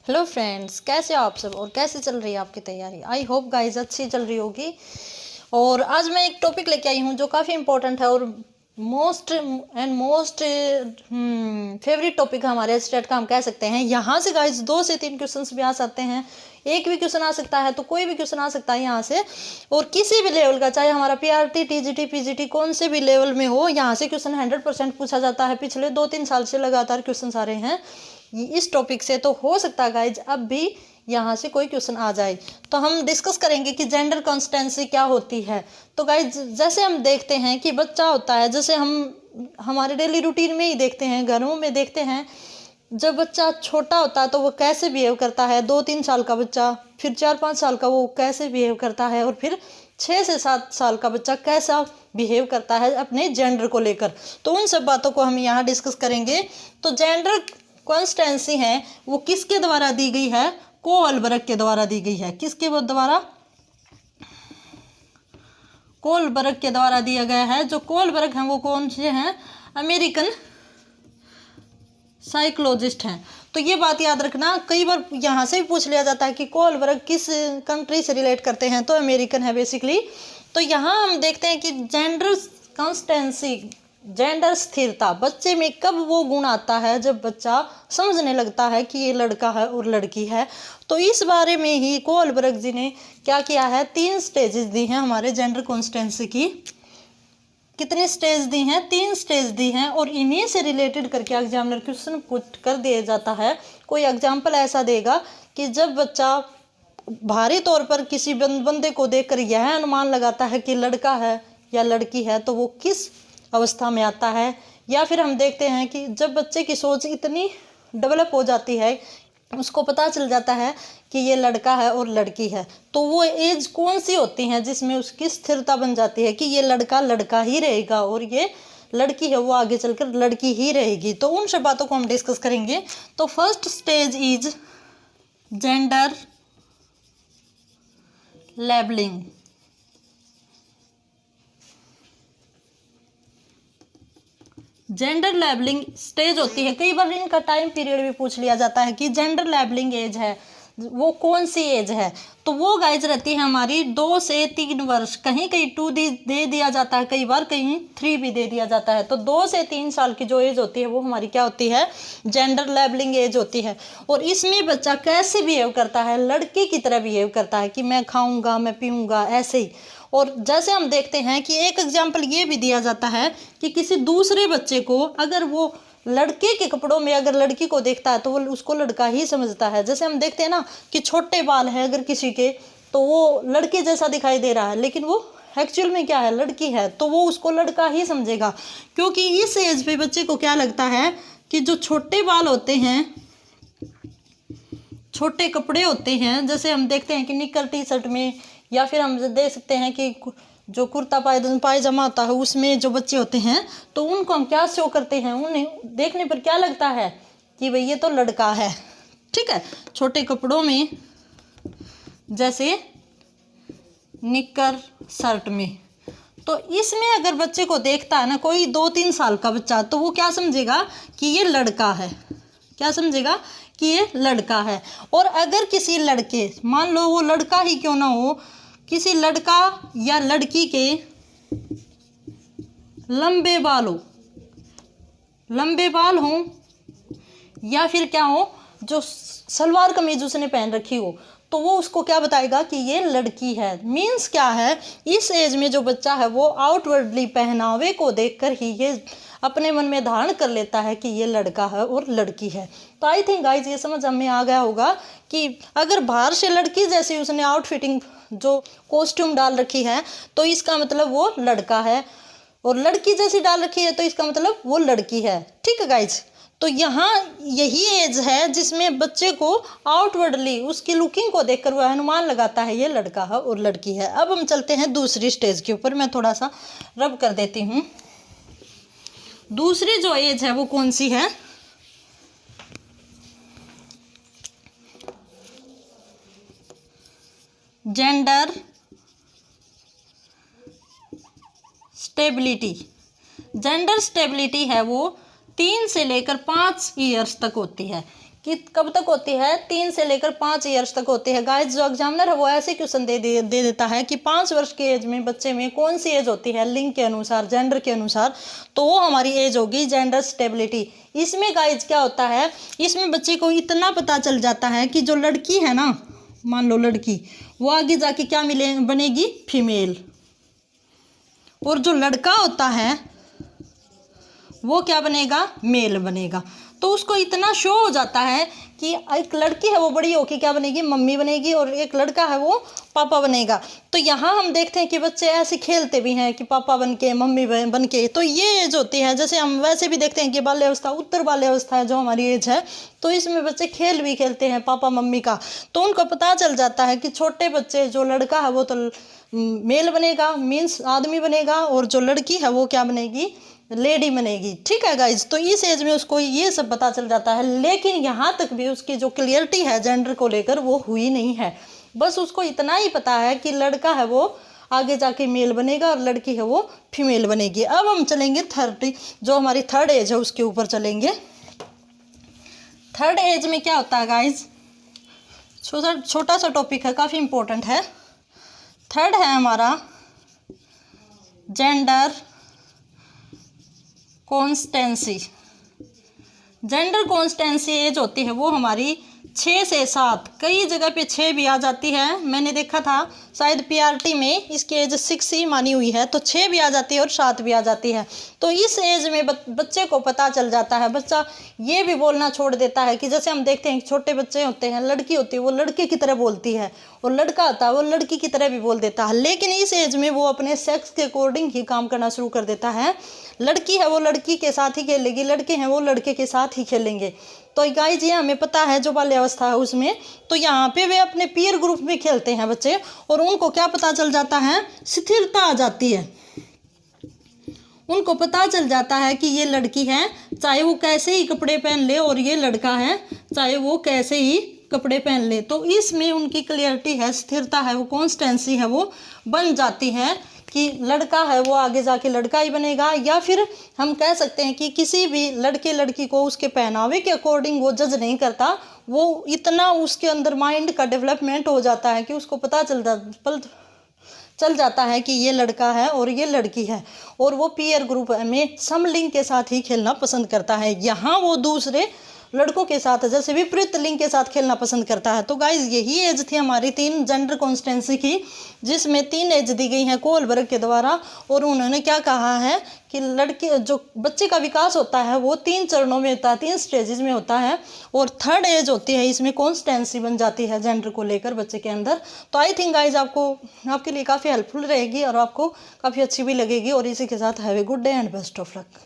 Hello friends, कैसे हो आप सब और कैसे चल रही है आपकी तैयारी। आई होप गाइज अच्छी चल रही होगी। और आज मैं एक टॉपिक लेके आई हूँ जो काफ़ी इंपॉर्टेंट है और मोस्ट फेवरेट टॉपिक है हमारे स्टेट का, हम कह सकते हैं। यहाँ से गाइज 2 से 3 क्वेश्चंस भी आ सकते हैं, एक भी क्वेश्चन आ सकता है, तो कोई भी क्वेश्चन आ सकता है यहाँ से। और किसी भी लेवल का, चाहे हमारा पीआरटी, टीजीटी, पीजीटी कौन से भी लेवल में हो, यहाँ से क्वेश्चन 100% पूछा जाता है। पिछले 2-3 साल से लगातार क्वेश्चन आ रहे हैं इस टॉपिक से, तो हो सकता है गाइज अब भी यहाँ से कोई क्वेश्चन आ जाए। तो हम डिस्कस करेंगे कि जेंडर कॉन्स्टेंसी क्या होती है। तो गाइज जैसे हम देखते हैं कि बच्चा होता है, जैसे हम हमारे डेली रूटीन में ही देखते हैं, घरों में देखते हैं, जब बच्चा छोटा होता है तो वो कैसे बिहेव करता है। 2-3 साल का बच्चा, फिर 4-5 साल का वो कैसे बिहेव करता है, और फिर 6 से 7 साल का बच्चा कैसा बिहेव करता है अपने जेंडर को लेकर। तो उन सब बातों को हम यहाँ डिस्कस करेंगे। तो जेंडर कॉन्स्टेंसी है वो किसके द्वारा दी गई है? कोहलबर्ग के द्वारा दी गई है। किसके द्वारा? कोहलबर्ग के द्वारा दिया गया है। जो कोहलबर्ग हैं वो कौन से हैं? अमेरिकन साइकोलॉजिस्ट हैं। तो ये बात याद रखना, कई बार यहाँ से भी पूछ लिया जाता है कि कोहलबर्ग किस कंट्री से रिलेट करते हैं, तो अमेरिकन है बेसिकली। तो यहाँ हम देखते हैं कि जेंडर कॉन्स्टेंसी, जेंडर स्थिरता, बच्चे में कब वो गुण आता है जब बच्चा समझने लगता है कि ये लड़का है और लड़की है। तो इस बारे में ही कोहलबर्ग जी ने क्या किया है, 3 स्टेजेस दी हैं हमारे जेंडर कॉन्स्टेंसी की। कितने स्टेज दी हैं? 3 स्टेज दी हैं। और इन्हीं से रिलेटेड करके एग्जामिनर क्वेश्चन पुट कर दिया जाता है। कोई एग्जाम्पल ऐसा देगा कि जब बच्चा भारी तौर पर किसी बंदे को देखकर यह अनुमान लगाता है कि लड़का है या लड़की है, तो वो किस अवस्था में आता है। या फिर हम देखते हैं कि जब बच्चे की सोच इतनी डेवलप हो जाती है, उसको पता चल जाता है कि ये लड़का है और लड़की है, तो वो एज कौन सी होती है जिसमें उसकी स्थिरता बन जाती है कि ये लड़का लड़का ही रहेगा और ये लड़की है वो आगे चलकर लड़की ही रहेगी। तो उन सब बातों को हम डिस्कस करेंगे। तो first stage is gender labelling. Gender labelling stage होती है, कई बार इनका टाइम पीरियड भी पूछ लिया जाता है कि जेंडर लेबलिंग एज है वो कौन सी एज है। तो वो गाइज रहती है हमारी 2 से 3 वर्ष। कहीं कहीं 2 दे दिया जाता है, कई बार कहीं 3 भी दे दिया जाता है। तो 2 से 3 साल की जो एज होती है वो हमारी क्या होती है? जेंडर लेबलिंग एज होती है। और इसमें बच्चा कैसे बिहेव करता है? लड़के की तरह बिहेव करता है कि मैं खाऊंगा, मैं पीऊंगा, ऐसे ही। और जैसे हम देखते हैं कि एक एग्जाम्पल ये भी दिया जाता है कि किसी दूसरे बच्चे को अगर वो लड़के के कपड़ों में अगर लड़की को देखता है तो वो उसको लड़का ही समझता है। जैसे हम देखते हैं ना कि छोटे बाल हैं अगर किसी के, तो वो लड़के जैसा दिखाई दे रहा है, लेकिन वो एक्चुअल में क्या है? लड़की है, तो वो उसको लड़का ही समझेगा। क्योंकि इस एज पे बच्चे को क्या लगता है कि जो छोटे बाल होते हैं, छोटे कपड़े होते हैं, जैसे हम देखते हैं कि निक्कर टी शर्ट में, या फिर हम देख सकते हैं कि जो कुर्ता पायजामा होता है उसमें जो बच्चे होते हैं, तो उनको हम क्या शो करते हैं? उन्हें देखने पर क्या लगता है कि भाई ये तो लड़का है। ठीक है, छोटे कपड़ों में, जैसे निक्कर शर्ट में। तो इसमें अगर बच्चे को देखता है ना कोई 2-3 साल का बच्चा, तो वो क्या समझेगा कि ये लड़का है। क्या समझेगा? कि ये लड़का है। और अगर किसी लड़के, मान लो वो लड़का ही क्यों ना हो, किसी लड़का या लड़की के लंबे बाल हो, लंबे बाल हो, या फिर क्या हो, जो सलवार कमीज उसने पहन रखी हो, तो वो उसको क्या बताएगा कि ये लड़की है। मीन्स क्या है, इस एज में जो बच्चा है वो आउटवर्डली पहनावे को देखकर ही ये अपने मन में धारण कर लेता है कि ये लड़का है और लड़की है। तो आई थिंक गाइज ये समझ हमें आ गया होगा कि अगर बाहर से लड़की जैसी उसने आउटफिटिंग जो कॉस्ट्यूम डाल रखी है, तो इसका मतलब वो लड़का है, और लड़की जैसी डाल रखी है तो इसका मतलब वो लड़की है। ठीक है गाइज, तो यहाँ यही एज है जिसमें बच्चे को आउटवर्डली उसकी लुकिंग को देखकर वह अनुमान लगाता है ये लड़का है और लड़की है। अब हम चलते हैं दूसरी स्टेज के ऊपर। मैं थोड़ा सा रब कर देती हूँ। दूसरी जो एज है वो कौन सी है? Gender stability. जेंडर स्टेबिलिटी है वो 3 से लेकर 5 ईयर्स तक होती है। कि कब तक होती है, 3 से लेकर 5 ईयर्स तक होती है। गाइस जो एग्जामिनर है वो ऐसे क्वेश्चन दे देता है कि 5 वर्ष की एज में बच्चे में कौन सी एज होती है लिंग के अनुसार, जेंडर के अनुसार, तो वो हमारी एज होगी जेंडर स्टेबिलिटी। इसमें गाइस क्या होता है, इसमें बच्चे को इतना पता चल जाता है कि जो लड़की है ना, मान लो लड़की, वो आगे जाके क्या बनेगी, फीमेल, और जो लड़का होता है वो क्या बनेगा, मेल बनेगा। तो उसको इतना शो हो जाता है कि एक लड़की है वो बड़ी होके क्या बनेगी, मम्मी बनेगी, और एक लड़का है वो पापा बनेगा। तो यहाँ हम देखते हैं कि बच्चे ऐसे खेलते भी हैं कि पापा बन के, मम्मी बन के। तो ये एज होती है, जैसे हम वैसे भी देखते हैं कि बाल्यावस्था, उत्तर बाल्यावस्था है जो हमारी एज है, तो इसमें बच्चे खेल भी खेलते हैं पापा मम्मी का। तो उनको पता चल जाता है कि छोटे बच्चे, जो लड़का है वो तो मेल बनेगा, मीन्स आदमी बनेगा, और जो लड़की है वो क्या बनेगी, लेडी बनेगी। ठीक है गाइज, तो इस एज में उसको ये सब पता चल जाता है। लेकिन यहाँ तक भी उसकी जो क्लियरिटी है जेंडर को लेकर वो हुई नहीं है। बस उसको इतना ही पता है कि लड़का है वो आगे जाके मेल बनेगा और लड़की है वो फीमेल बनेगी। अब हम चलेंगे जो हमारी थर्ड एज है उसके ऊपर चलेंगे। थर्ड एज में क्या होता है गाइज, छोटा सा टॉपिक है, काफ़ी इंपॉर्टेंट है। थर्ड है हमारा gender constancy. Gender constancy age होती है वो हमारी 6 से 7, कई जगह पे 6 भी आ जाती है। मैंने देखा था शायद पीआरटी में इसकी एज 6 ही मानी हुई है, तो 6 भी आ जाती है और 7 भी आ जाती है। तो इस एज में बच्चे को पता चल जाता है, बच्चा ये भी बोलना छोड़ देता है कि जैसे हम देखते हैं छोटे बच्चे होते हैं, लड़की होती है वो लड़के की तरह बोलती है, और लड़का होता है वो लड़की की तरह भी बोल देता है। लेकिन इस एज में वो अपने सेक्स के अकॉर्डिंग ही काम करना शुरू कर देता है। लड़की है वो लड़की के साथ ही खेलेगी, लड़के हैं वो लड़के के साथ ही खेलेंगे। तो गाइज ये हमें पता है जो बाल्यावस्था है उसमें, तो यहाँ पे वे अपने पीयर ग्रुप में खेलते हैं बच्चे, और उनको क्या पता चल जाता है, स्थिरता आ जाती है। उनको पता चल जाता है कि ये लड़की है चाहे वो कैसे ही कपड़े पहन ले, और ये लड़का है चाहे वो कैसे ही कपड़े पहन ले। तो इसमें उनकी क्लियरिटी है, स्थिरता है, वो कॉन्स्टेंसी है वो बन जाती है कि लड़का है वो आगे जाके लड़का ही बनेगा। या फिर हम कह सकते हैं कि किसी भी लड़के लड़की को उसके पहनावे के अकॉर्डिंग वो जज नहीं करता, वो इतना उसके अंदर माइंड का डेवलपमेंट हो जाता है कि उसको पता चल जाता है कि ये लड़का है और ये लड़की है, और वो पीयर ग्रुप में समलिंग के साथ ही खेलना पसंद करता है। यहाँ वो दूसरे लड़कों के साथ जैसे विपरीत लिंग के साथ खेलना पसंद करता है। तो गाइज यही एज थी हमारी 3 जेंडर कॉन्स्टेंसी की, जिसमें 3 एज दी गई हैं कोलबर्ग के द्वारा। और उन्होंने क्या कहा है कि लड़के जो बच्चे का विकास होता है वो 3 चरणों में होता है, 3 स्टेजेस में होता है, और थर्ड एज होती है इसमें कॉन्स्टेंसी बन जाती है जेंडर को लेकर बच्चे के अंदर। तो आई थिंक गाइज आपके लिए काफ़ी हेल्पफुल रहेगी और आपको काफ़ी अच्छी भी लगेगी। और इसी के साथ have a good day and best of luck.